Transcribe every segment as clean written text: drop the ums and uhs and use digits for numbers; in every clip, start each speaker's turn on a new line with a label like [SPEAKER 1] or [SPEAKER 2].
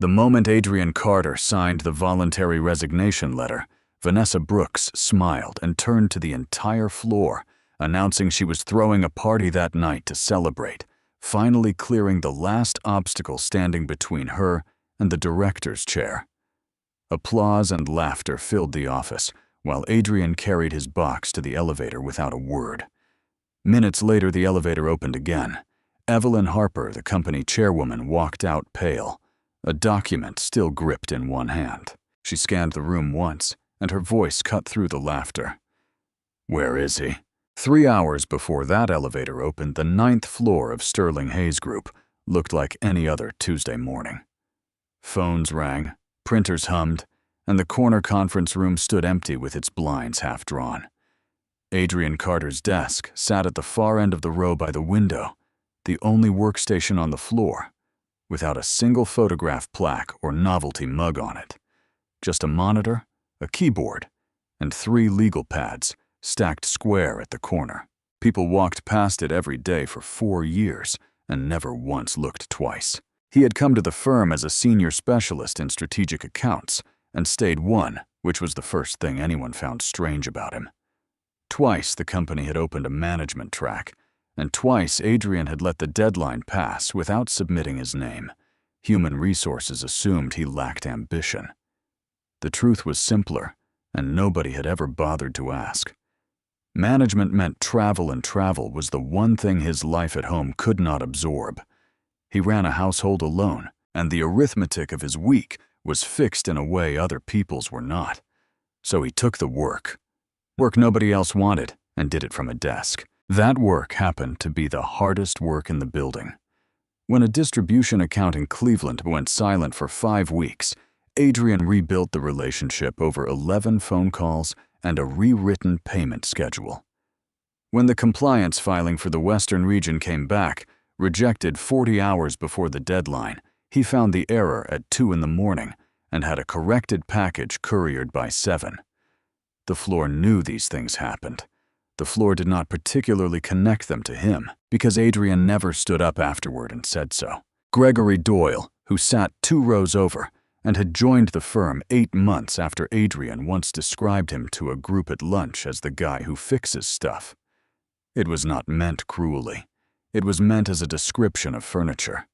[SPEAKER 1] The moment Adrian Carter signed the voluntary resignation letter, Vanessa Brooks smiled and turned to the entire floor, announcing she was throwing a party that night to celebrate, finally clearing the last obstacle standing between her and the director's chair. Applause and laughter filled the office, while Adrian carried his box to the elevator without a word. Minutes later, the elevator opened again. Evelyn Harper, the company chairwoman, walked out pale, a document still gripped in one hand. She scanned the room once, and her voice cut through the laughter. "Where is he?" 3 hours before that elevator opened, the 9th floor of Sterling Hayes Group looked like any other Tuesday morning. Phones rang, printers hummed, and the corner conference room stood empty with its blinds half drawn. Adrian Carter's desk sat at the far end of the row by the window, the only workstation on the floor, without a single photograph plaque or novelty mug on it. Just a monitor, a keyboard, and 3 legal pads stacked square at the corner. People walked past it every day for 4 years and never once looked twice. He had come to the firm as a senior specialist in strategic accounts and stayed 1, which was the first thing anyone found strange about him. Twice the company had opened a management track, and twice Adrian had let the deadline pass without submitting his name. Human resources assumed he lacked ambition. The truth was simpler, and nobody had ever bothered to ask. Management meant travel, and travel was the one thing his life at home could not absorb. He ran a household alone, and the arithmetic of his week was fixed in a way other people's were not. So he took the work nobody else wanted, and did it from a desk. That work happened to be the hardest work in the building. When a distribution account in Cleveland went silent for 5 weeks, Adrian rebuilt the relationship over 11 phone calls and a rewritten payment schedule. When the compliance filing for the Western region came back, rejected 40 hours before the deadline, he found the error at 2 in the morning and had a corrected package couriered by 7. The floor knew these things happened. The floor did not particularly connect them to him, because Adrian never stood up afterward and said so. Gregory Doyle, who sat 2 rows over and had joined the firm 8 months after Adrian once described him to a group at lunch as the guy who fixes stuff. It was not meant cruelly. It was meant as a description of furniture.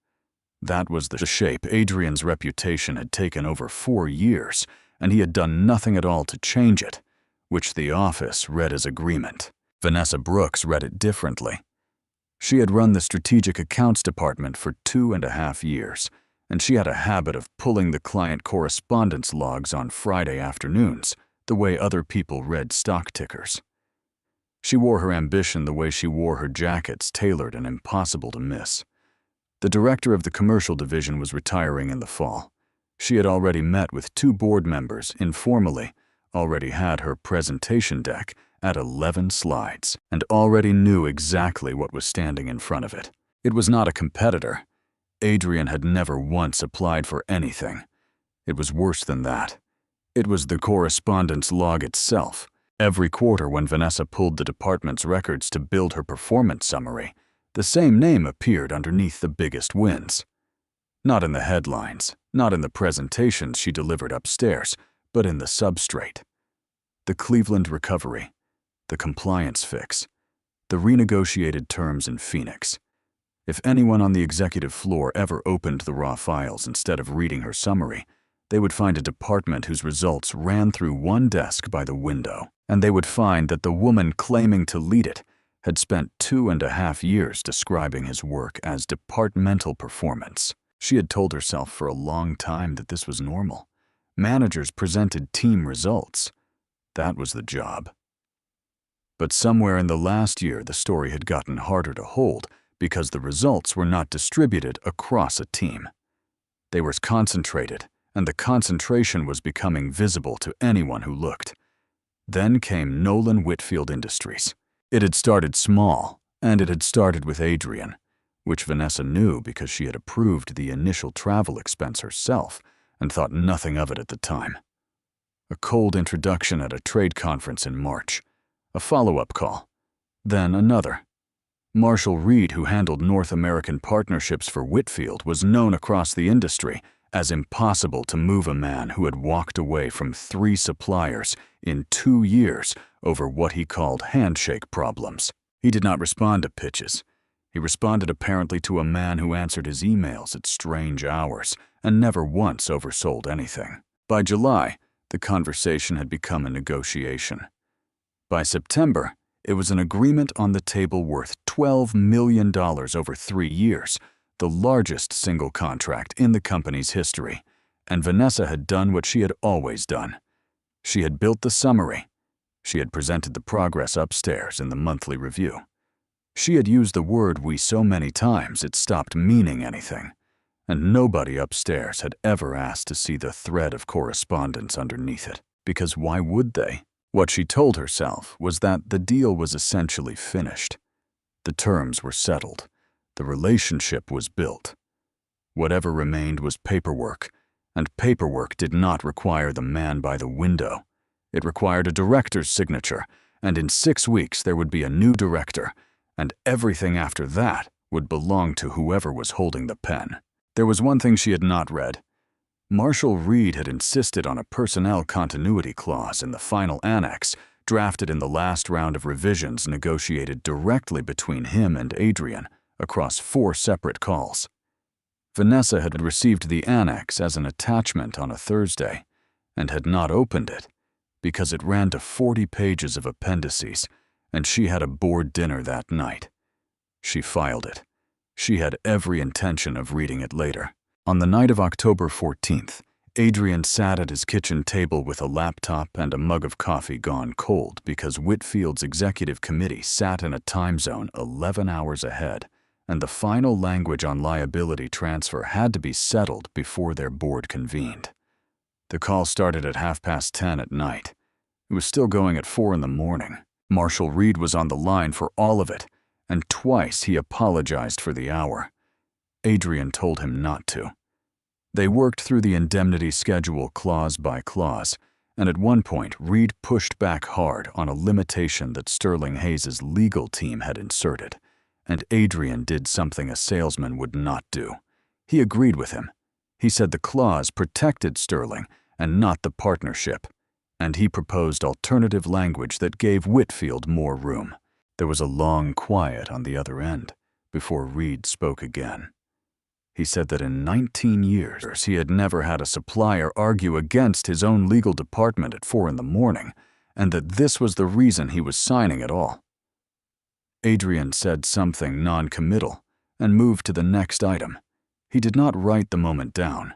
[SPEAKER 1] That was the shape Adrian's reputation had taken over 4 years, and he had done nothing at all to change it, which the office read as agreement. Vanessa Brooks read it differently. She had run the strategic accounts department for 2.5 years, and she had a habit of pulling the client correspondence logs on Friday afternoons, the way other people read stock tickers. She wore her ambition the way she wore her jackets, tailored and impossible to miss. The director of the commercial division was retiring in the fall. She had already met with 2 board members informally, already had her presentation deck at 11 slides, and already knew exactly what was standing in front of it. It was not a competitor. Adrian had never once applied for anything. It was worse than that. It was the correspondence log itself. Every quarter, when Vanessa pulled the department's records to build her performance summary, the same name appeared underneath the biggest wins. Not in the headlines, not in the presentations she delivered upstairs, but in the substrate. The Cleveland recovery, the compliance fix, the renegotiated terms in Phoenix. If anyone on the executive floor ever opened the raw files instead of reading her summary, they would find a department whose results ran through one desk by the window, and they would find that the woman claiming to lead it had spent 2.5 years describing his work as departmental performance. She had told herself for a long time that this was normal. Managers presented team results. That was the job. But somewhere in the last year, the story had gotten harder to hold because the results were not distributed across a team. They were concentrated, and the concentration was becoming visible to anyone who looked. Then came Nolan Whitfield Industries. It had started small, and it had started with Adrian, which Vanessa knew because she had approved the initial travel expense herself and thought nothing of it at the time. A cold introduction at a trade conference in March, a follow-up call, then another. Marshall Reed, who handled North American partnerships for Whitfield, was known across the industry as impossible to move a man who had walked away from 3 suppliers in 2 years over what he called handshake problems. He did not respond to pitches. He responded apparently to a man who answered his emails at strange hours and never once oversold anything. By July, the conversation had become a negotiation. By September, it was an agreement on the table worth $12 million over 3 years, the largest single contract in the company's history, and Vanessa had done what she had always done. She had built the summary. She had presented the progress upstairs in the monthly review. She had used the word "we" so many times it stopped meaning anything, and nobody upstairs had ever asked to see the thread of correspondence underneath it, because why would they? What she told herself was that the deal was essentially finished. The terms were settled. The relationship was built. Whatever remained was paperwork, and paperwork did not require the man by the window. It required a director's signature, and in 6 weeks there would be a new director, and everything after that would belong to whoever was holding the pen. There was one thing she had not read. Marshall Reed had insisted on a personnel continuity clause in the final annex, drafted in the last round of revisions negotiated directly between him and Adrian across 4 separate calls. Vanessa had received the annex as an attachment on a Thursday and had not opened it because it ran to 40 pages of appendices, and she had a board dinner that night. She filed it. She had every intention of reading it later. On the night of October 14th, Adrian sat at his kitchen table with a laptop and a mug of coffee gone cold because Whitfield's executive committee sat in a time zone 11 hours ahead, and the final language on liability transfer had to be settled before their board convened. The call started at 10:30 at night. It was still going at 4 in the morning. Marshall Reed was on the line for all of it, and twice he apologized for the hour. Adrian told him not to. They worked through the indemnity schedule clause by clause, and at one point Reed pushed back hard on a limitation that Sterling Hayes' legal team had inserted, and Adrian did something a salesman would not do. He agreed with him. He said the clause protected Sterling and not the partnership, and he proposed alternative language that gave Whitfield more room. There was a long quiet on the other end before Reed spoke again. He said that in 19 years he had never had a supplier argue against his own legal department at 4 in the morning, and that this was the reason he was signing it all. Adrian said something non-committal and moved to the next item. He did not write the moment down.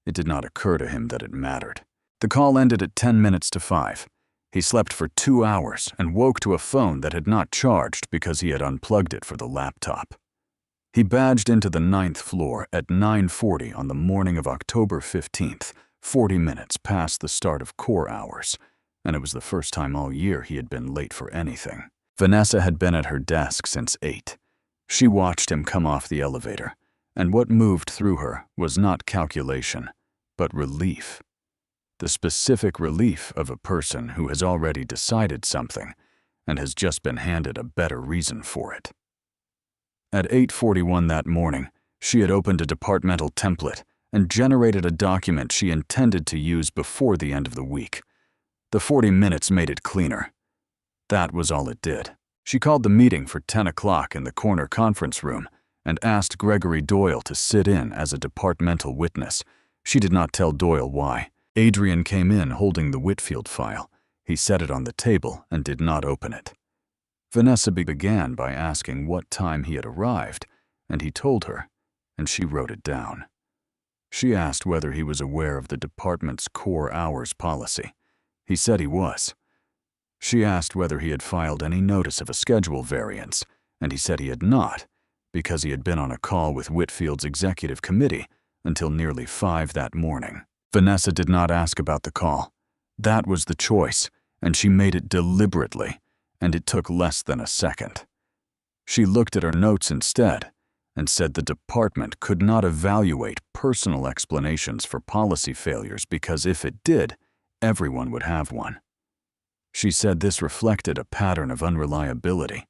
[SPEAKER 1] It did not occur to him that it mattered. The call ended at 10 minutes to 5. He slept for 2 hours and woke to a phone that had not charged because he had unplugged it for the laptop. He badged into the 9th floor at 9:40 on the morning of October 15th, 40 minutes past the start of core hours, and it was the first time all year he had been late for anything. Vanessa had been at her desk since 8. She watched him come off the elevator, and what moved through her was not calculation, but relief. The specific relief of a person who has already decided something and has just been handed a better reason for it. At 8:41 that morning, she had opened a departmental template and generated a document she intended to use before the end of the week. The 40 minutes made it cleaner. That was all it did. She called the meeting for 10 o'clock in the corner conference room and asked Gregory Doyle to sit in as a departmental witness. She did not tell Doyle why. Adrian came in holding the Whitfield file. He set it on the table and did not open it. Vanessa began by asking what time he had arrived, and he told her, and she wrote it down. She asked whether he was aware of the department's core hours policy. He said he was. She asked whether he had filed any notice of a schedule variance, and he said he had not, because he had been on a call with Whitfield's executive committee until nearly 5 that morning. Vanessa did not ask about the call. That was the choice, and she made it deliberately, and it took less than a second. She looked at her notes instead and said the department could not evaluate personal explanations for policy failures because if it did, everyone would have one. She said this reflected a pattern of unreliability.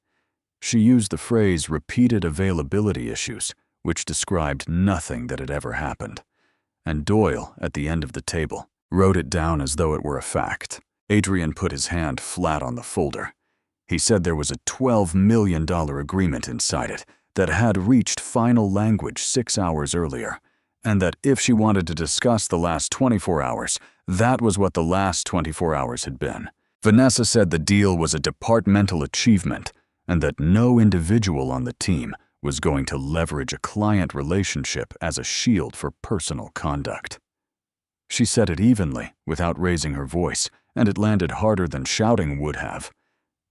[SPEAKER 1] She used the phrase repeated availability issues, which described nothing that had ever happened. and Doyle, at the end of the table, wrote it down as though it were a fact. Adrian put his hand flat on the folder. He said there was a $12 million agreement inside it that had reached final language 6 hours earlier, and that if she wanted to discuss the last 24 hours, that was what the last 24 hours had been. Vanessa said the deal was a departmental achievement and that no individual on the team was going to leverage a client relationship as a shield for personal conduct. She said it evenly, without raising her voice, and it landed harder than shouting would have.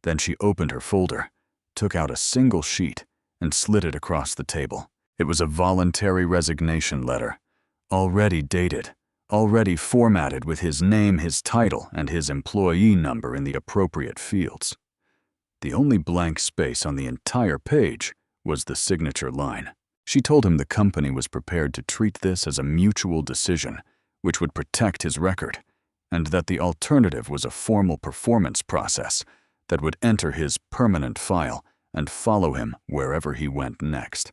[SPEAKER 1] Then she opened her folder, took out a single sheet, and slid it across the table. It was a voluntary resignation letter, already dated, already formatted with his name, his title, and his employee number in the appropriate fields. The only blank space on the entire page was the signature line. She told him the company was prepared to treat this as a mutual decision, which would protect his record, and that the alternative was a formal performance process that would enter his permanent file and follow him wherever he went next.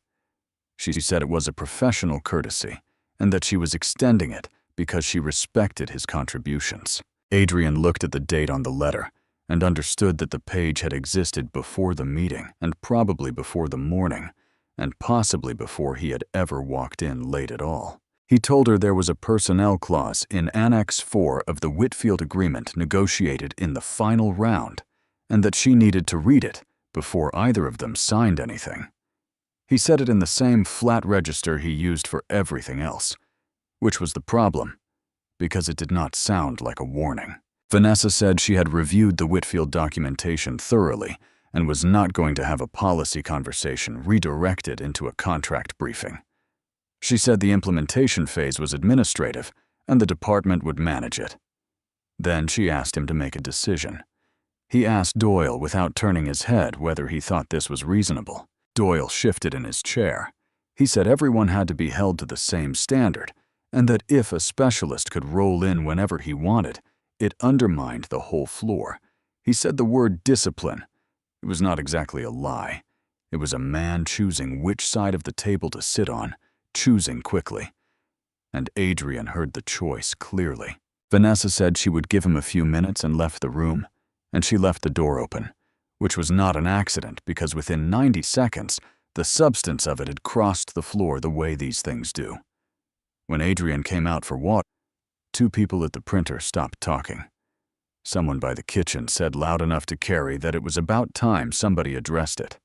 [SPEAKER 1] She said it was a professional courtesy, and that she was extending it because she respected his contributions. Adrian looked at the date on the letter and understood that the page had existed before the meeting and probably before the morning, and possibly before he had ever walked in late at all. He told her there was a personnel clause in Annex 4 of the Whitfield Agreement negotiated in the final round, and that she needed to read it before either of them signed anything. He said it in the same flat register he used for everything else, which was the problem, because it did not sound like a warning. Vanessa said she had reviewed the Whitfield documentation thoroughly and was not going to have a policy conversation redirected into a contract briefing. She said the implementation phase was administrative and the department would manage it. Then she asked him to make a decision. He asked Doyle without turning his head whether he thought this was reasonable. Doyle shifted in his chair. He said everyone had to be held to the same standard, and that if a specialist could roll in whenever he wanted, it undermined the whole floor. He said the word discipline. It was not exactly a lie. It was a man choosing which side of the table to sit on, choosing quickly. And Adrian heard the choice clearly. Vanessa said she would give him a few minutes and left the room, and she left the door open, which was not an accident because within 90 seconds, the substance of it had crossed the floor the way these things do. When Adrian came out for water, 2 people at the printer stopped talking. Someone by the kitchen said loud enough to Carrie that it was about time somebody addressed it.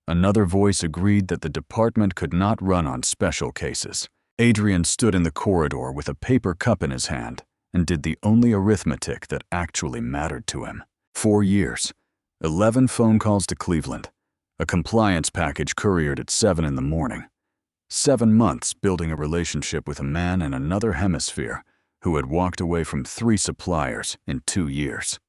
[SPEAKER 1] Another voice agreed that the department could not run on special cases. Adrian stood in the corridor with a paper cup in his hand and did the only arithmetic that actually mattered to him. 4 years, 11 phone calls to Cleveland, a compliance package couriered at 7 in the morning, 7 months building a relationship with a man in another hemisphere who had walked away from 3 suppliers in 2 years.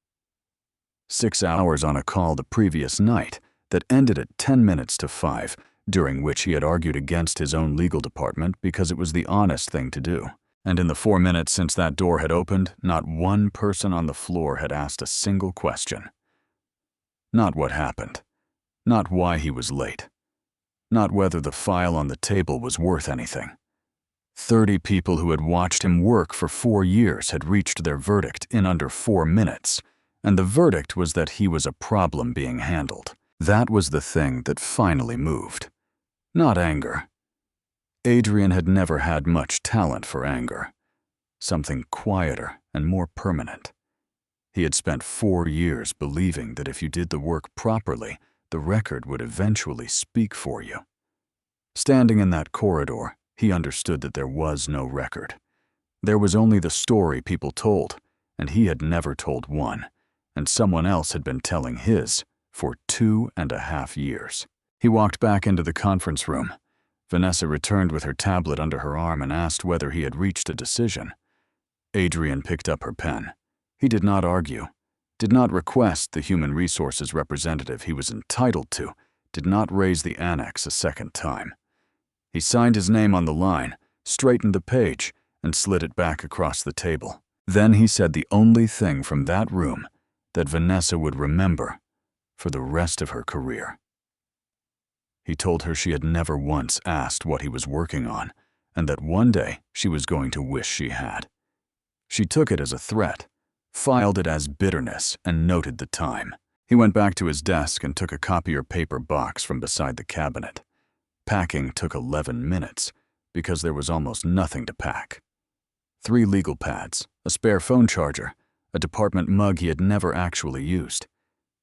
[SPEAKER 1] 6 hours on a call the previous night that ended at 10 minutes to 5, during which he had argued against his own legal department because it was the honest thing to do. And in the 4 minutes since that door had opened, not one person on the floor had asked a single question. Not what happened. Not why he was late. Not whether the file on the table was worth anything. 30 people who had watched him work for 4 years had reached their verdict in under 4 minutes, and the verdict was that he was a problem being handled. That was the thing that finally moved. Not anger. Adrian had never had much talent for anger. Something quieter and more permanent. He had spent 4 years believing that if you did the work properly, the record would eventually speak for you. Standing in that corridor, he understood that there was no record. There was only the story people told, and he had never told one, and someone else had been telling his for 2.5 years. He walked back into the conference room. Vanessa returned with her tablet under her arm and asked whether he had reached a decision. Adrian picked up her pen. He did not argue, did not request the human resources representative he was entitled to, did not raise the annex a second time. He signed his name on the line, straightened the page, and slid it back across the table. Then he said the only thing from that room that Vanessa would remember for the rest of her career. He told her she had never once asked what he was working on, and that one day she was going to wish she had. She took it as a threat, filed it as bitterness, and noted the time. He went back to his desk and took a copier paper box from beside the cabinet. Packing took 11 minutes, because there was almost nothing to pack. 3 legal pads, a spare phone charger, a department mug he had never actually used.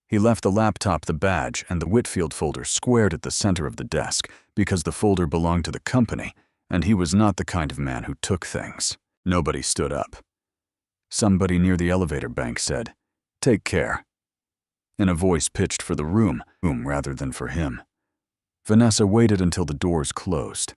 [SPEAKER 1] He left the laptop, the badge, and the Whitfield folder squared at the center of the desk because the folder belonged to the company, and he was not the kind of man who took things. Nobody stood up. Somebody near the elevator bank said, "Take care," in a voice pitched for the room rather than for him. Vanessa waited until the doors closed.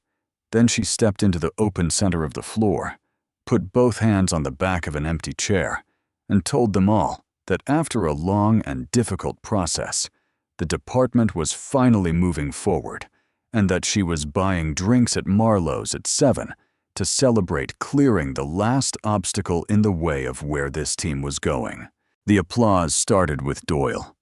[SPEAKER 1] Then she stepped into the open center of the floor, put both hands on the back of an empty chair, and told them all that after a long and difficult process, the department was finally moving forward, and that she was buying drinks at Marlowe's at 7 to celebrate clearing the last obstacle in the way of where this team was going. The applause started with Doyle.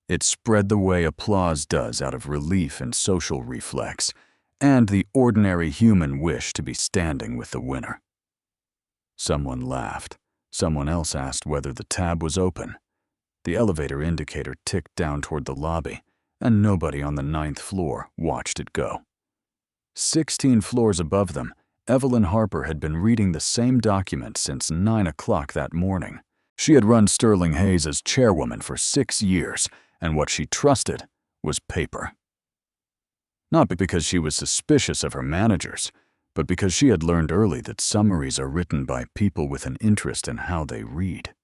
[SPEAKER 1] It spread the way applause does out of relief and social reflex, and the ordinary human wish to be standing with the winner. Someone laughed. Someone else asked whether the tab was open. The elevator indicator ticked down toward the lobby, and nobody on the 9th floor watched it go. 16 floors above them, Evelyn Harper had been reading the same document since 9 o'clock that morning. She had run Sterling Hayes as chairwoman for 6 years, and what she trusted was paper. Not because she was suspicious of her managers, but because she had learned early that summaries are written by people with an interest in how they read.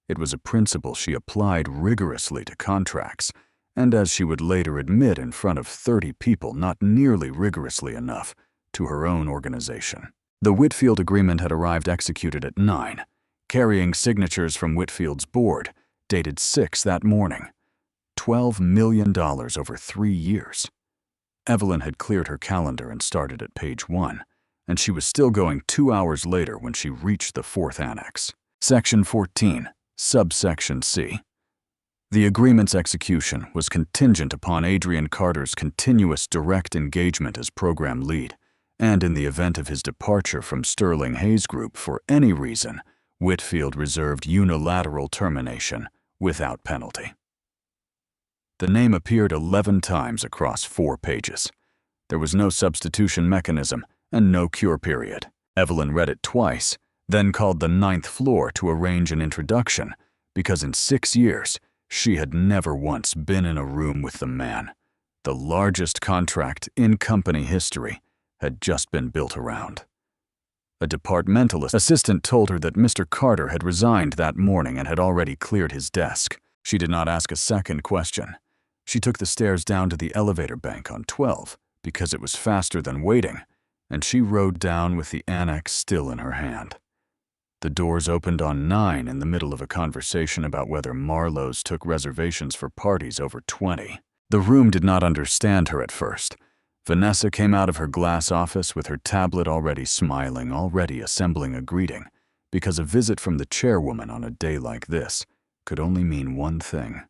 [SPEAKER 1] It was a principle she applied rigorously to contracts, and as she would later admit in front of 30 people, not nearly rigorously enough to her own organization. The Whitfield agreement had arrived executed at 9, carrying signatures from Whitfield's board, dated 6 that morning. $12 million over 3 years. Evelyn had cleared her calendar and started at page 1, and she was still going 2 hours later when she reached the 4th annex. Section 14, subsection C. The agreement's execution was contingent upon Adrian Carter's continuous direct engagement as program lead, and in the event of his departure from Sterling Hayes Group for any reason, Whitfield reserved unilateral termination without penalty. The name appeared 11 times across 4 pages. There was no substitution mechanism and no cure period. Evelyn read it twice, then called the 9th floor to arrange an introduction, because in 6 years, she had never once been in a room with the man. The largest contract in company history had just been built around. A departmental assistant told her that Mr. Carter had resigned that morning and had already cleared his desk. She did not ask a second question. She took the stairs down to the elevator bank on 12 because it was faster than waiting, and she rode down with the annex still in her hand. The doors opened on 9 in the middle of a conversation about whether Marlowe's took reservations for parties over 20. The room did not understand her at first. Vanessa came out of her glass office with her tablet already smiling, already assembling a greeting, because a visit from the chairwoman on a day like this could only mean one thing.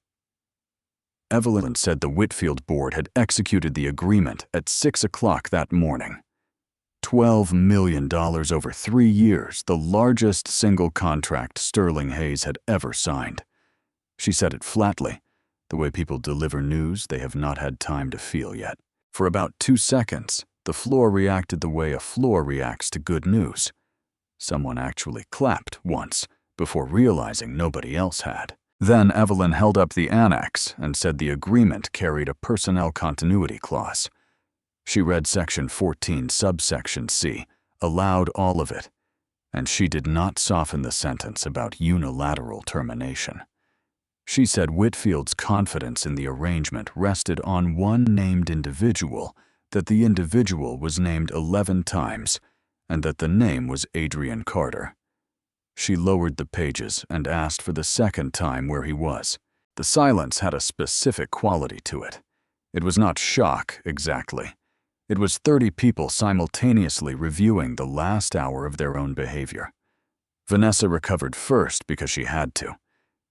[SPEAKER 1] Evelyn said the Whitfield board had executed the agreement at 6 o'clock that morning. $12 million over 3 years, the largest single contract Sterling Hayes had ever signed. She said it flatly, the way people deliver news they have not had time to feel yet. For about 2 seconds, the floor reacted the way a floor reacts to good news. Someone actually clapped once, before realizing nobody else had. Then Evelyn held up the annex and said the agreement carried a personnel continuity clause. She read section 14, subsection C, aloud all of it, and she did not soften the sentence about unilateral termination. She said Whitfield's confidence in the arrangement rested on one named individual, that the individual was named 11 times, and that the name was Adrian Carter. She lowered the pages and asked for the second time where he was. The silence had a specific quality to it. It was not shock, exactly. It was 30 people simultaneously reviewing the last hour of their own behavior. Vanessa recovered first because she had to.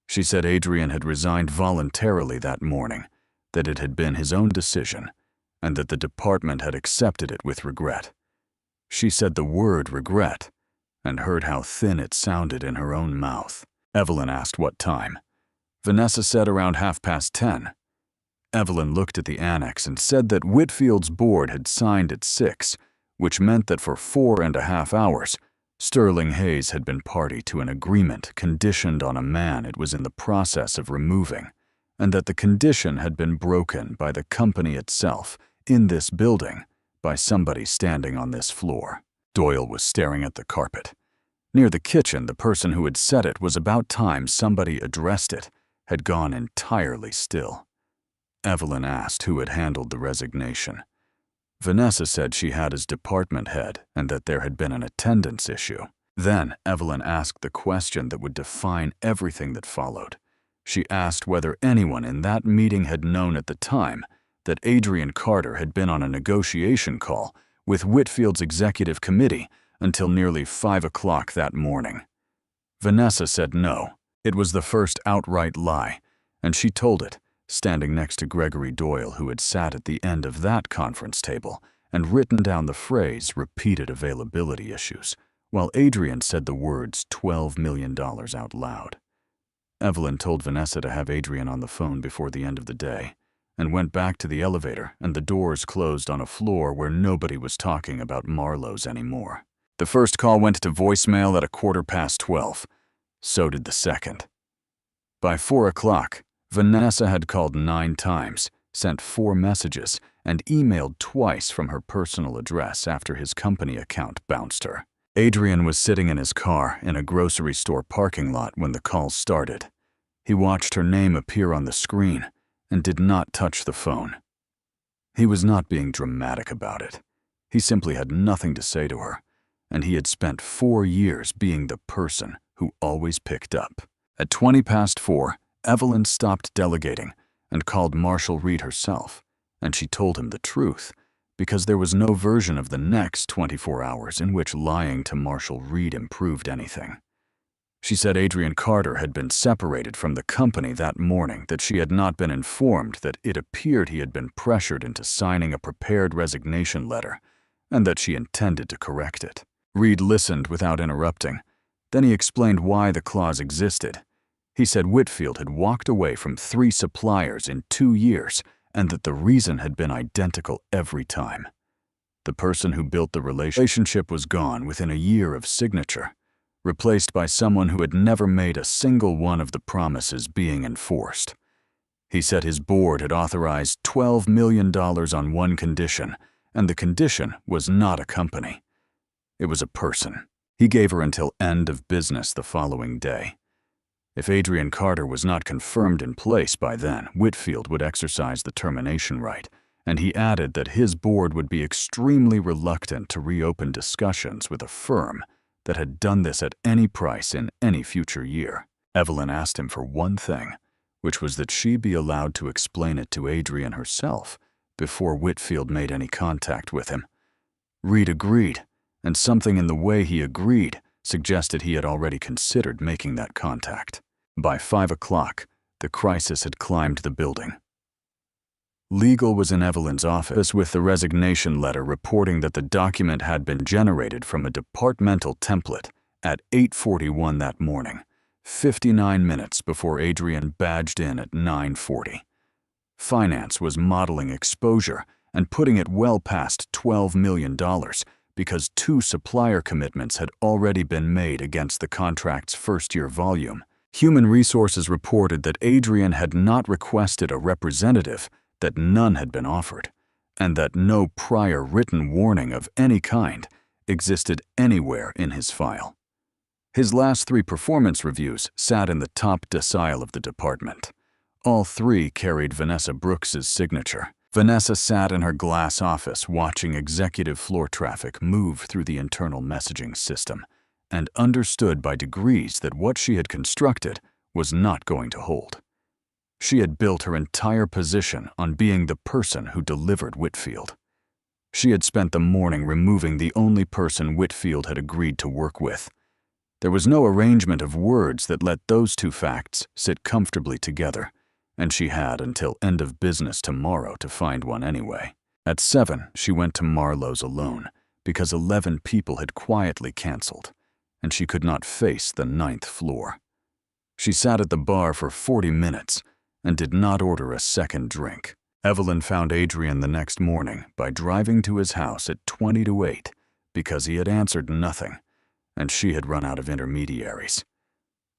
[SPEAKER 1] She said Adrian had resigned voluntarily that morning, that it had been his own decision, and that the department had accepted it with regret. She said the word regret and heard how thin it sounded in her own mouth. Evelyn asked what time. Vanessa said around 10:30. Evelyn looked at the annex and said that Whitfield's board had signed at 6, which meant that for 4.5 hours, Sterling Hayes had been party to an agreement conditioned on a man it was in the process of removing, and that the condition had been broken by the company itself in this building by somebody standing on this floor. Doyle was staring at the carpet. Near the kitchen, the person who had said it was about time somebody addressed it, had gone entirely still. Evelyn asked who had handled the resignation. Vanessa said she had as department head and that there had been an attendance issue. Then Evelyn asked the question that would define everything that followed. She asked whether anyone in that meeting had known at the time that Adrian Carter had been on a negotiation call with Whitfield's executive committee until nearly 5 o'clock that morning. Vanessa said no. It was the first outright lie, and she told it, standing next to Gregory Doyle, who had sat at the end of that conference table and written down the phrase repeated availability issues, while Adrian said the words $12 million out loud. Evelyn told Vanessa to have Adrian on the phone before the end of the day, and went back to the elevator, and the doors closed on a floor where nobody was talking about Marlowe's anymore. The first call went to voicemail at 12:15. So did the second. By 4 o'clock, Vanessa had called 9 times, sent 4 messages, and emailed twice from her personal address after his company account bounced her. Adrian was sitting in his car in a grocery store parking lot when the call started. He watched her name appear on the screen and did not touch the phone. He was not being dramatic about it. He simply had nothing to say to her, and he had spent 4 years being the person who always picked up. At 4:20, Evelyn stopped delegating and called Marshall Reed herself, and she told him the truth, because there was no version of the next 24 hours in which lying to Marshall Reed improved anything. She said Adrian Carter had been separated from the company that morning, that she had not been informed that it appeared he had been pressured into signing a prepared resignation letter, and that she intended to correct it. Reed listened without interrupting. Then he explained why the clause existed. He said Whitfield had walked away from 3 suppliers in 2 years, and that the reason had been identical every time. The person who built the relationship was gone within a year of signature, replaced by someone who had never made a single one of the promises being enforced. He said his board had authorized $12 million on one condition, and the condition was not a company. It was a person. He gave her until end of business the following day. If Adrian Carter was not confirmed in place by then, Whitfield would exercise the termination right, and he added that his board would be extremely reluctant to reopen discussions with a firm that had done this at any price in any future year. Evelyn asked him for one thing, which was that she be allowed to explain it to Adrian herself before Whitfield made any contact with him. Reed agreed, and something in the way he agreed suggested he had already considered making that contact. By 5 o'clock, the crisis had climbed the building. Legal was in Evelyn's office with the resignation letter reporting that the document had been generated from a departmental template at 8:41 that morning, 59 minutes before Adrian badged in at 9:40. Finance was modeling exposure and putting it well past $12 million because 2 supplier commitments had already been made against the contract's first-year volume. Human Resources reported that Adrian had not requested a representative, that none had been offered, and that no prior written warning of any kind existed anywhere in his file. His last 3 performance reviews sat in the top decile of the department. All 3 carried Vanessa Brooks's signature. Vanessa sat in her glass office watching executive floor traffic move through the internal messaging system, and understood by degrees that what she had constructed was not going to hold. She had built her entire position on being the person who delivered Whitfield. She had spent the morning removing the only person Whitfield had agreed to work with. There was no arrangement of words that let those 2 facts sit comfortably together, and she had until end of business tomorrow to find one anyway. At 7, she went to Marlowe's alone, because 11 people had quietly canceled, and she could not face the 9th floor. She sat at the bar for 40 minutes and did not order a second drink. Evelyn found Adrian the next morning by driving to his house at 20 to 8 because he had answered nothing, and she had run out of intermediaries.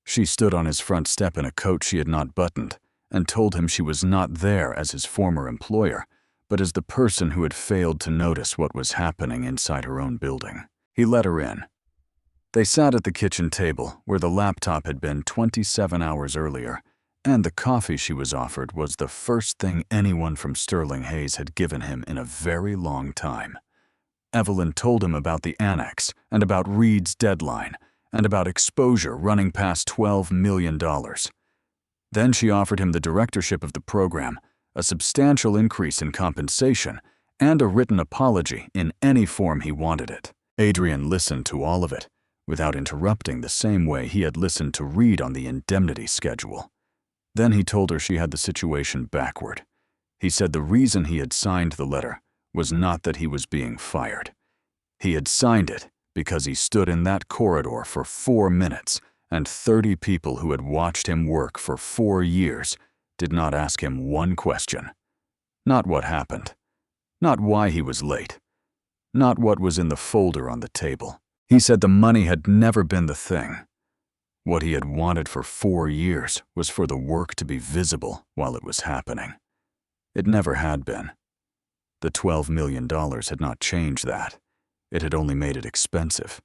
[SPEAKER 1] She stood on his front step in a coat she had not buttoned and told him she was not there as his former employer, but as the person who had failed to notice what was happening inside her own building. He let her in. They sat at the kitchen table where the laptop had been 27 hours earlier, and the coffee she was offered was the first thing anyone from Sterling Hayes had given him in a very long time. Evelyn told him about the annex and about Reed's deadline and about exposure running past $12 million. Then she offered him the directorship of the program, a substantial increase in compensation, and a written apology in any form he wanted it. Adrian listened to all of it, without interrupting the same way he had listened to Reed on the indemnity schedule. Then he told her she had the situation backward. He said the reason he had signed the letter was not that he was being fired. He had signed it because he stood in that corridor for 4 minutes, and 30 people who had watched him work for 4 years did not ask him one question. Not what happened. Not why he was late. Not what was in the folder on the table. He said the money had never been the thing. What he had wanted for 4 years was for the work to be visible while it was happening. It never had been. The $12 million had not changed that. It had only made it expensive.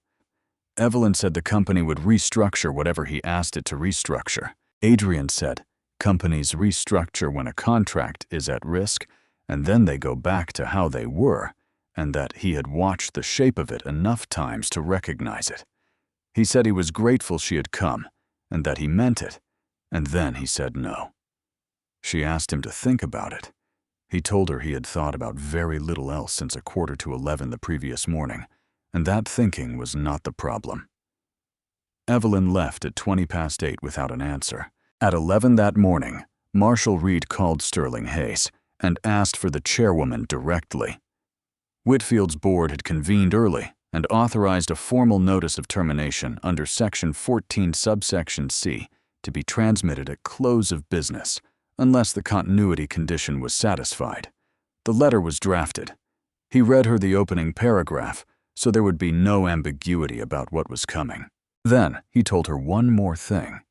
[SPEAKER 1] Evelyn said the company would restructure whatever he asked it to restructure. Adrian said companies restructure when a contract is at risk, and then they go back to how they were, and that he had watched the shape of it enough times to recognize it. He said he was grateful she had come, and that he meant it, and then he said no. She asked him to think about it. He told her he had thought about very little else since 11:45 the previous morning, and that thinking was not the problem. Evelyn left at 8:20 without an answer. At 11 that morning, Marshall Reed called Sterling Hayes and asked for the chairwoman directly. Whitfield's board had convened early and authorized a formal notice of termination under Section 14 subsection C to be transmitted at close of business, unless the continuity condition was satisfied. The letter was drafted. He read her the opening paragraph, so there would be no ambiguity about what was coming. Then he told her one more thing,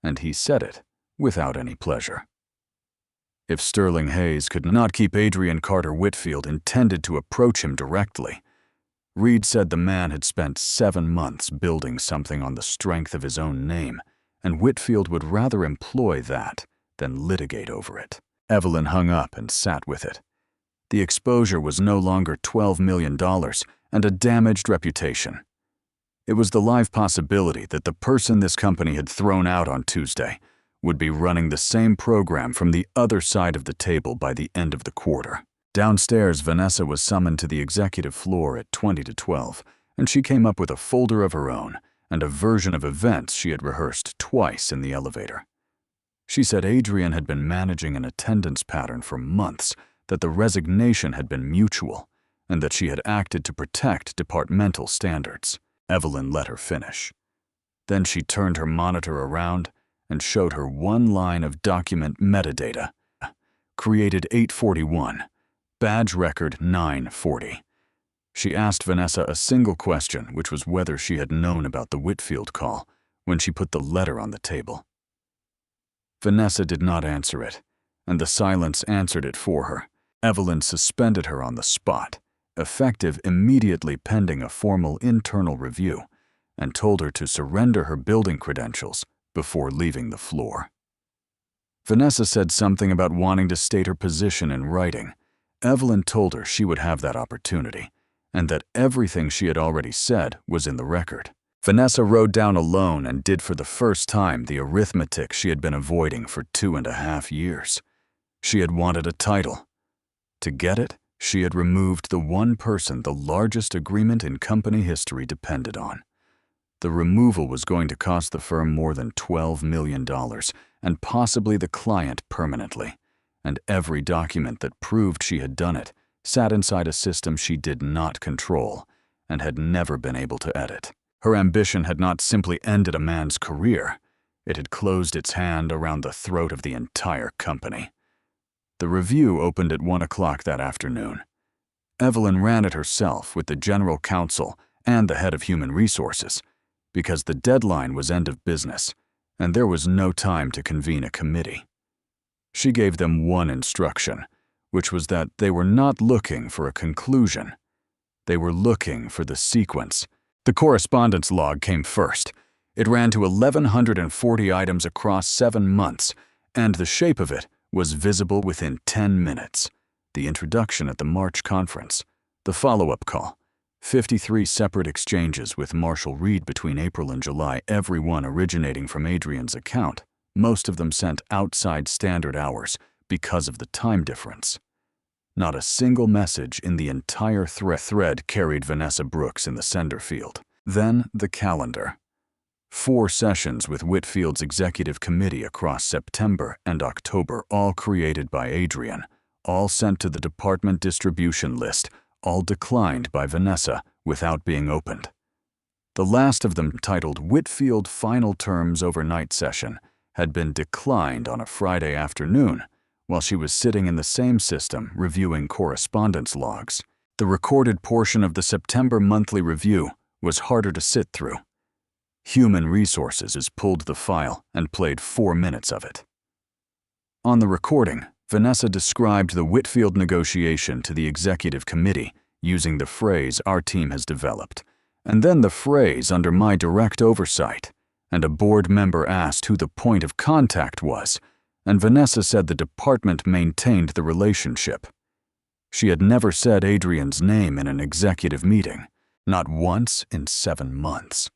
[SPEAKER 1] and he said it without any pleasure. If Sterling Hayes could not keep Adrian Carter Whitfield intended to approach him directly. Reed said the man had spent 7 months building something on the strength of his own name, and Whitfield would rather employ that than litigate over it. Evelyn hung up and sat with it. The exposure was no longer $12 million and a damaged reputation. It was the live possibility that the person this company had thrown out on Tuesday would be running the same program from the other side of the table by the end of the quarter. Downstairs, Vanessa was summoned to the executive floor at 20 to 12, and she came up with a folder of her own and a version of events she had rehearsed twice in the elevator. She said Adrian had been managing an attendance pattern for months, that the resignation had been mutual, and that she had acted to protect departmental standards. Evelyn let her finish. Then she turned her monitor around and showed her one line of document metadata. Created 841. Badge record 940. She asked Vanessa a single question, which was whether she had known about the Whitfield call when she put the letter on the table. Vanessa did not answer it, and the silence answered it for her. Evelyn suspended her on the spot, effective immediately pending a formal internal review, and told her to surrender her building credentials before leaving the floor. Vanessa said something about wanting to state her position in writing. Evelyn told her she would have that opportunity, and that everything she had already said was in the record. Vanessa wrote down alone and did for the first time the arithmetic she had been avoiding for 2.5 years. She had wanted a title. To get it, she had removed the one person the largest agreement in company history depended on. The removal was going to cost the firm more than $12 million and possibly the client permanently, and every document that proved she had done it sat inside a system she did not control and had never been able to edit. Her ambition had not simply ended a man's career, it had closed its hand around the throat of the entire company. The review opened at 1 o'clock that afternoon. Evelyn ran it herself with the general counsel and the head of human resources, because the deadline was end of business, and there was no time to convene a committee. She gave them one instruction, which was that they were not looking for a conclusion. They were looking for the sequence. The correspondence log came first. It ran to 1,140 items across 7 months, and the shape of it was visible within 10 minutes. The introduction at the March conference, the follow-up call, 53 separate exchanges with Marshall Reed between April and July, every one originating from Adrian's account, most of them sent outside standard hours because of the time difference. Not a single message in the entire thread carried Vanessa Brooks in the sender field. Then the calendar. 4 sessions with Whitfield's executive committee across September and October, all created by Adrian, all sent to the department distribution list, all declined by Vanessa without being opened. The last of them, titled Whitfield Final Terms Overnight Session, had been declined on a Friday afternoon while she was sitting in the same system reviewing correspondence logs. The recorded portion of the September monthly review was harder to sit through. Human Resources pulled the file and played 4 minutes of it. On the recording, Vanessa described the Whitfield negotiation to the executive committee using the phrase "our team has developed," and then the phrase "under my direct oversight," and a board member asked who the point of contact was, and Vanessa said the department maintained the relationship. She had never said Adrian's name in an executive meeting, not once in 7 months.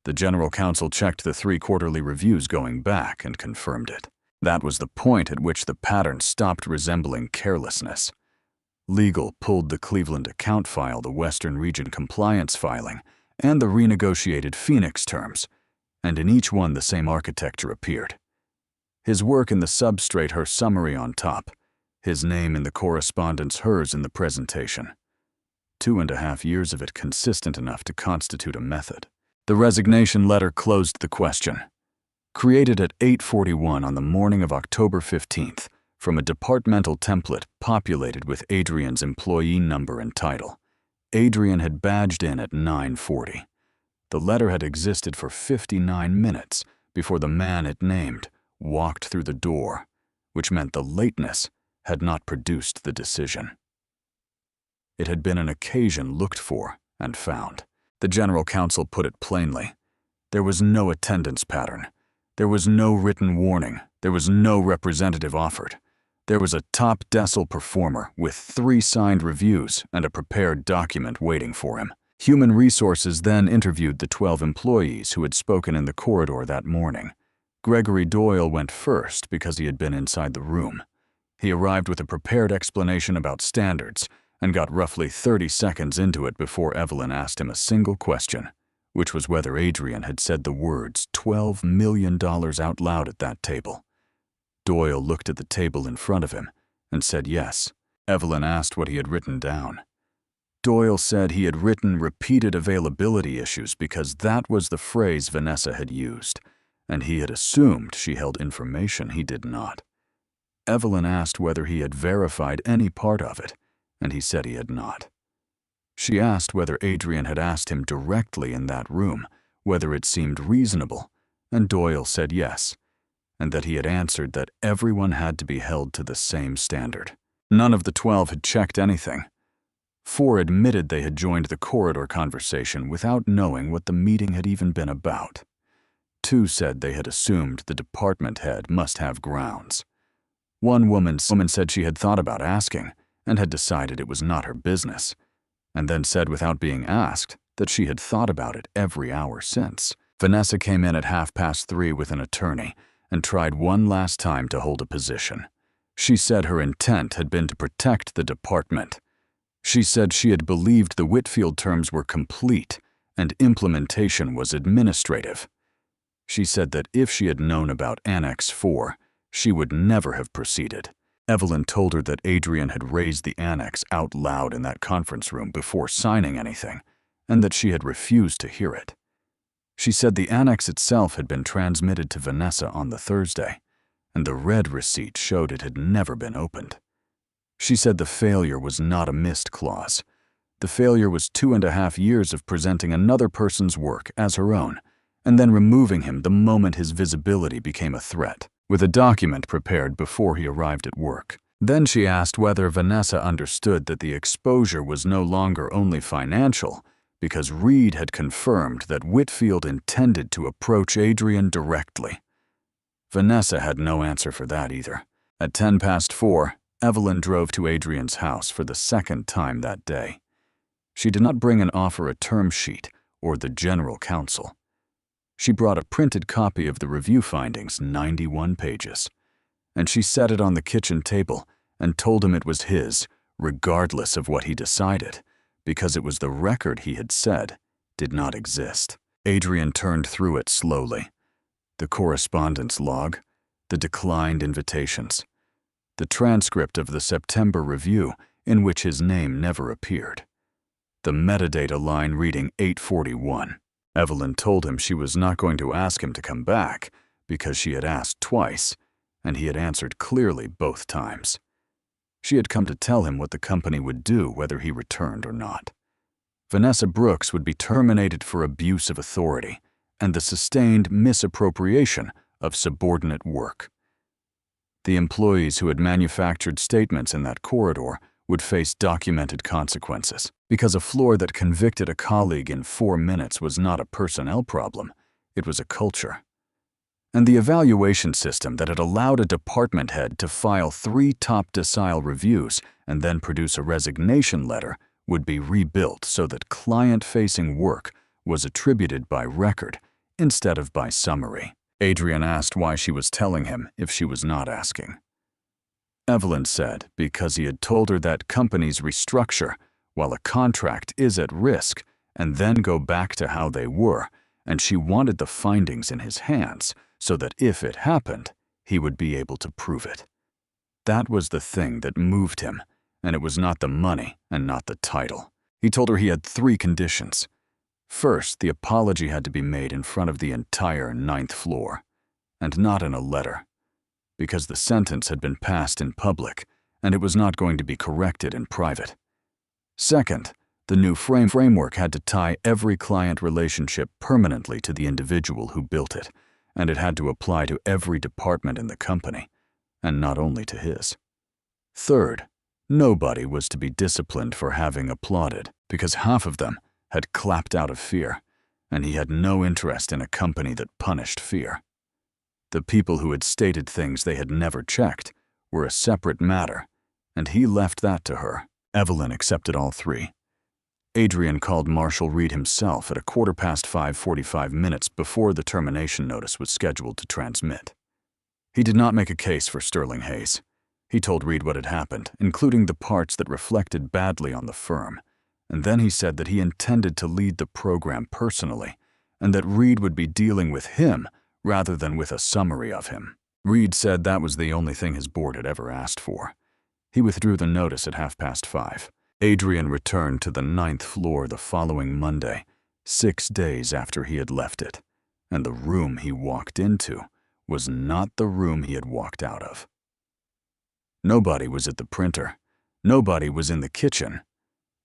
[SPEAKER 1] The general counsel checked the 3 quarterly reviews going back and confirmed it. That was the point at which the pattern stopped resembling carelessness. Legal pulled the Cleveland account file, the Western Region compliance filing, and the renegotiated Phoenix terms, and in each one the same architecture appeared. His work in the substrate, her summary on top, his name in the correspondence, hers in the presentation. 2.5 years of it consistent enough to constitute a method. The resignation letter closed the question. Created at 8:41 on the morning of October 15th from a departmental template populated with Adrian's employee number and title. Adrian had badged in at 9:40. The letter had existed for 59 minutes before the man it named walked through the door, which meant the lateness had not produced the decision. It had been an occasion looked for and found. The general counsel put it plainly. There was no attendance pattern. There was no written warning. There was no representative offered. There was a top decile performer with 3 signed reviews and a prepared document waiting for him. Human Resources then interviewed the 12 employees who had spoken in the corridor that morning. Gregory Doyle went first because he had been inside the room. He arrived with a prepared explanation about standards and got roughly 30 seconds into it before Evelyn asked him a single question, which was whether Adrian had said the words $12 million out loud at that table. Doyle looked at the table in front of him and said yes. Evelyn asked what he had written down. Doyle said he had written repeated availability issues because that was the phrase Vanessa had used, and he had assumed she held information he did not. Evelyn asked whether he had verified any part of it, and he said he had not. She asked whether Adrian had asked him directly in that room whether it seemed reasonable, and Doyle said yes, and that he had answered that everyone had to be held to the same standard. None of the 12 had checked anything. 4 admitted they had joined the corridor conversation without knowing what the meeting had even been about. 2 said they had assumed the department head must have grounds. One woman said she had thought about asking and had decided it was not her business, and then said without being asked that she had thought about it every hour since. Vanessa came in at 3:30 with an attorney and tried one last time to hold a position. She said her intent had been to protect the department. She said she had believed the Whitfield terms were complete and implementation was administrative. She said that if she had known about Annex 4, she would never have proceeded. Evelyn told her that Adrian had raised the annex out loud in that conference room before signing anything, and that she had refused to hear it. She said the annex itself had been transmitted to Vanessa on the Thursday, and the red receipt showed it had never been opened. She said the failure was not a missed clause. The failure was 2.5 years of presenting another person's work as her own, and then removing him the moment his visibility became a threat, with a document prepared before he arrived at work. Then she asked whether Vanessa understood that the exposure was no longer only financial, because Reed had confirmed that Whitfield intended to approach Adrian directly. Vanessa had no answer for that either. At 4:10, Evelyn drove to Adrian's house for the second time that day. She did not bring an offer a term sheet or the general counsel. She brought a printed copy of the review findings, 91 pages, and she set it on the kitchen table and told him it was his, regardless of what he decided, because it was the record he had said did not exist. Adrian turned through it slowly. The correspondence log, the declined invitations, the transcript of the September review in which his name never appeared, the metadata line reading 841. Evelyn told him she was not going to ask him to come back because she had asked twice, and he had answered clearly both times. She had come to tell him what the company would do whether he returned or not. Vanessa Brooks would be terminated for abuse of authority and the sustained misappropriation of subordinate work. The employees who had manufactured statements in that corridor would face documented consequences, because a floor that convicted a colleague in 4 minutes was not a personnel problem, it was a culture. And the evaluation system that had allowed a department head to file 3 top decile reviews and then produce a resignation letter would be rebuilt so that client-facing work was attributed by record instead of by summary. Adrian asked why she was telling him if she was not asking. Evelyn said because he had told her that companies restructure while a contract is at risk and then go back to how they were, and she wanted the findings in his hands so that if it happened, he would be able to prove it. That was the thing that moved him, and it was not the money and not the title. He told her he had 3 conditions. First, the apology had to be made in front of the entire 9th floor, and not in a letter, because the sentence had been passed in public, and it was not going to be corrected in private. Second, the new framework had to tie every client relationship permanently to the individual who built it, and it had to apply to every department in the company, and not only to his. Third, nobody was to be disciplined for having applauded, because half of them had clapped out of fear, and he had no interest in a company that punished fear. The people who had stated things they had never checked were a separate matter, and he left that to her. Evelyn accepted all 3. Adrian called Marshall Reed himself at 5:45 before the termination notice was scheduled to transmit. He did not make a case for Sterling Hayes. He told Reed what had happened, including the parts that reflected badly on the firm, and then he said that he intended to lead the program personally, and that Reed would be dealing with him rather than with a summary of him. Reed said that was the only thing his board had ever asked for. He withdrew the notice at 5:30. Adrian returned to the 9th floor the following Monday, 6 days after he had left it, and the room he walked into was not the room he had walked out of. Nobody was at the printer. Nobody was in the kitchen.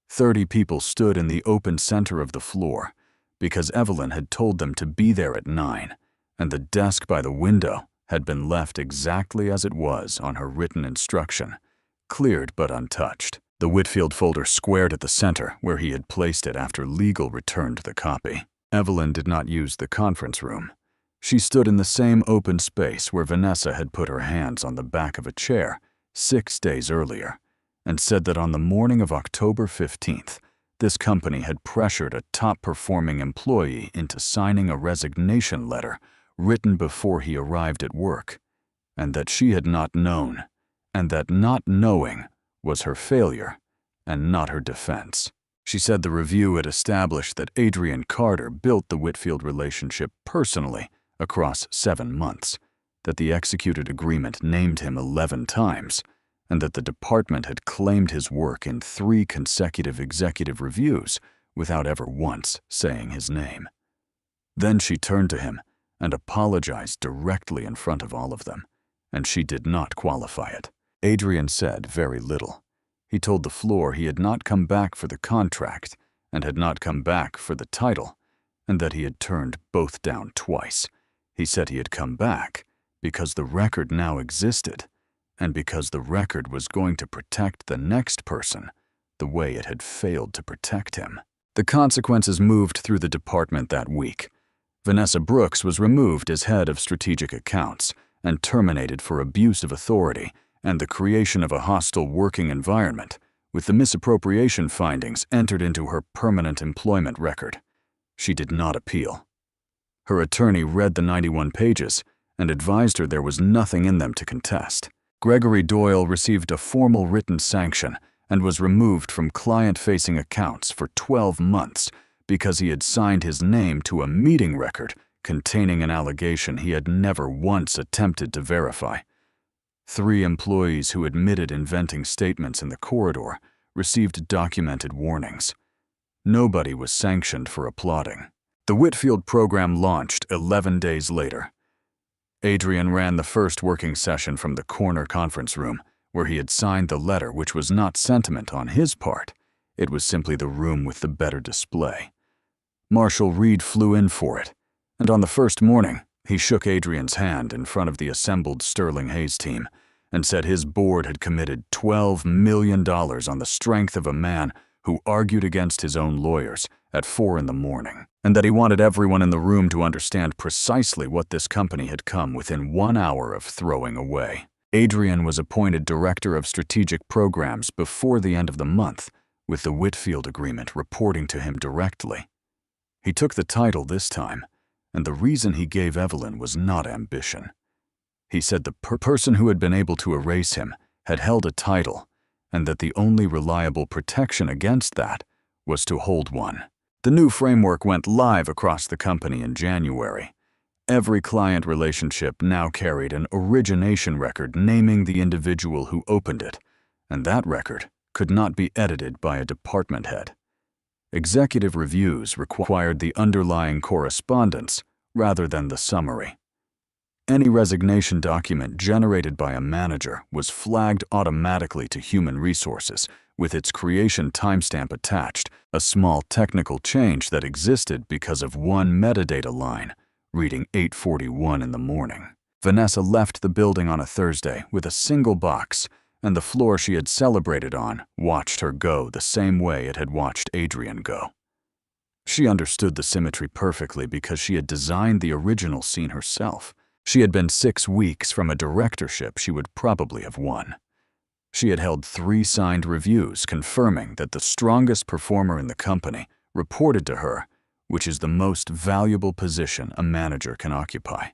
[SPEAKER 1] 30 people stood in the open center of the floor because Evelyn had told them to be there at 9, and the desk by the window had been left exactly as it was on her written instruction, cleared but untouched. The Whitfield folder squared at the center where he had placed it after legal returned the copy. Evelyn did not use the conference room. She stood in the same open space where Vanessa had put her hands on the back of a chair 6 days earlier, and said that on the morning of October 15th, this company had pressured a top-performing employee into signing a resignation letter written before he arrived at work, and that she had not known, and that not knowing was her failure and not her defense. She said the review had established that Adrian Carter built the Whitfield relationship personally across 7 months, that the executed agreement named him 11 times, and that the department had claimed his work in 3 consecutive executive reviews without ever once saying his name. Then she turned to him and apologized directly in front of all of them, and she did not qualify it. Adrian said very little. He told the floor he had not come back for the contract and had not come back for the title, and that he had turned both down twice. He said he had come back because the record now existed, and because the record was going to protect the next person the way it had failed to protect him. The consequences moved through the department that week. Vanessa Brooks was removed as head of strategic accounts and terminated for abuse of authority and the creation of a hostile working environment, with the misappropriation findings entered into her permanent employment record. She did not appeal. Her attorney read the 91 pages and advised her there was nothing in them to contest. Gregory Doyle received a formal written sanction and was removed from client-facing accounts for 12 months because he had signed his name to a meeting record containing an allegation he had never once attempted to verify. 3 employees who admitted inventing statements in the corridor received documented warnings. Nobody was sanctioned for applauding. The Whitfield program launched 11 days later. Adrian ran the first working session from the corner conference room, where he had signed the letter, which was not sentiment on his part. It was simply the room with the better display. Marshall Reed flew in for it, and on the first morning, he shook Adrian's hand in front of the assembled Sterling Hayes team and said his board had committed $12 million on the strength of a man who argued against his own lawyers at 4 in the morning, and that he wanted everyone in the room to understand precisely what this company had come within 1 hour of throwing away. Adrian was appointed Director of Strategic Programs before the end of the month, with the Whitfield Agreement reporting to him directly. He took the title this time, and the reason he gave Evelyn was not ambition. He said the person who had been able to erase him had held a title, and that the only reliable protection against that was to hold one. The new framework went live across the company in January. Every client relationship now carried an origination record naming the individual who opened it, and that record could not be edited by a department head. Executive reviews required the underlying correspondence rather than the summary. Any resignation document generated by a manager was flagged automatically to Human Resources, with its creation timestamp attached, a small technical change that existed because of one metadata line, reading 8:41 in the morning. Vanessa left the building on a Thursday with a single box, and the floor she had celebrated on watched her go the same way it had watched Adrian go. She understood the symmetry perfectly because she had designed the original scene herself. She had been 6 weeks from a directorship she would probably have won. She had held 3 signed reviews confirming that the strongest performer in the company reported to her, which is the most valuable position a manager can occupy,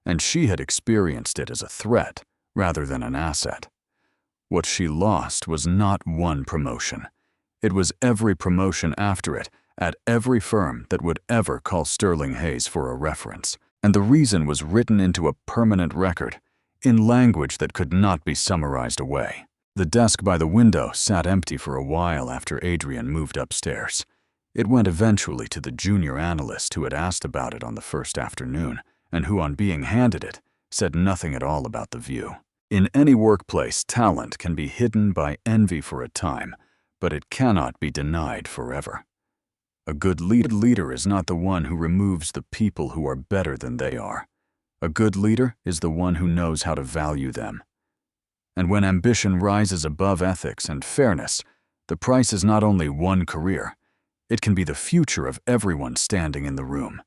[SPEAKER 1] and she had experienced it as a threat rather than an asset. What she lost was not one promotion. It was every promotion after it at every firm that would ever call Sterling Hayes for a reference, and the reason was written into a permanent record in language that could not be summarized away. The desk by the window sat empty for a while after Adrian moved upstairs. It went eventually to the junior analyst who had asked about it on the first afternoon, and who, on being handed it, said nothing at all about the view. In any workplace, talent can be hidden by envy for a time, but it cannot be denied forever. A good leader is not the one who removes the people who are better than they are. A good leader is the one who knows how to value them. And when ambition rises above ethics and fairness, the price is not only one career, it can be the future of everyone standing in the room.